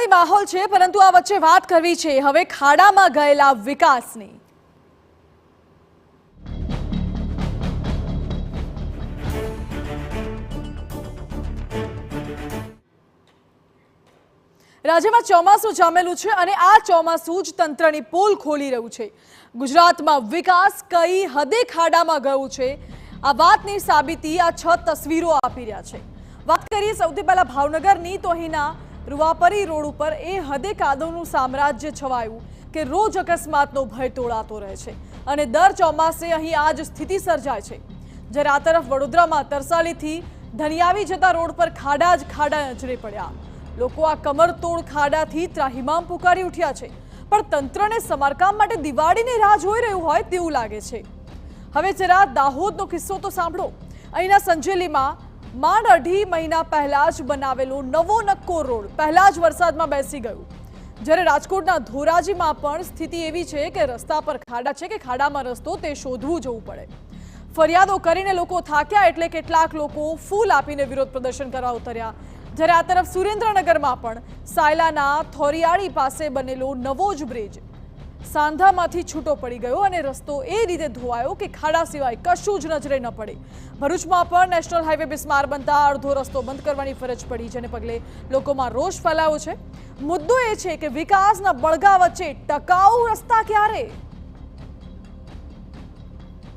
ઉત્સવની માહોલ છે, પરંતુ આ વચ્ચે વાત કરવી છે હવે ખાડામાં ગયેલા વિકાસની। રાજ્યમાં ચોમાસું જામેલું છે અને આ ચોમાસું જ તંત્રની પોલ ખોલી રહ્યું છે। ગુજરાતમાં વિકાસ કઈ હદે ખાડામાં ગયું છે, આ વાતની સાબિતી આ 6 તસવીરો આપી રહ્યા છે। વાત કરીએ સૌથી પહેલા ભાવનગરની, તો અહીંના રૂવાપરી રોડ ઉપર એ હદે કાદવનું સામ્રાજ્ય છવાયું કે રોજ અકસ્માતનો ભય તોળાતો રહે છે અને દર ચોમાસે અહીં આ જ સ્થિતિ સર્જાય છે। જ્યારે આ તરફ વડોદરામાં તરસાલીથી ધનિયાવી જતા રોડ પર ખાડા જ ખાડા નજરે પડ્યા। લોકો આ કમરતોડ ખાડાથી ત્રાહિમામ પુકારી ઉઠ્યા છે, પણ તંત્રને સમારકામ માટે દિવાળીની રાહ જોઈ રહ્યું હોય તેવું લાગે છે। હવે જરા દાહોદનો કિસ્સો તો સાંભળો। અહીંના સંજેલીમાં માંડ 2.5 મહિના પહેલા જ બનાવેલો નવો નક્કો રોડ પહેલા જ વરસાદમાં બેસી ગયો। જ્યારે રાજકોટના ધોરાજીમાં પણ સ્થિતિ એવી છે કે રસ્તા પર ખાડા છે કે ખાડામાં રસ્તો તે શોધવું જવું પડે। ફરિયાદો કરીને લોકો થાક્યા એટલે કેટલાક લોકો ફૂલ આપીને વિરોધ પ્રદર્શન કરવા ઉતર્યા। જ્યારે આ તરફ સુરેન્દ્રનગરમાં પણ સાયલાના થોરિયાળી પાસે બનેલો નવો જ બ્રિજ સાંધામાંથી છૂટો પડી ગયો અને રસ્તો એ રીતે ધોવાયો કે ખાડા સિવાય કશું જ નજરે ન પડે। ભરૂચમાં પણ નેશનલ હાઈવે બિસ્માર બનતા અડધો રસ્તો બંધ કરવાની ફરજ પડી, જેને પગલે લોકોમાં રોષ ફેલાયો છે। મુદ્દો એ છે કે વિકાસના બળગા વચ્ચે ટકાઉ રસ્તા ક્યારે?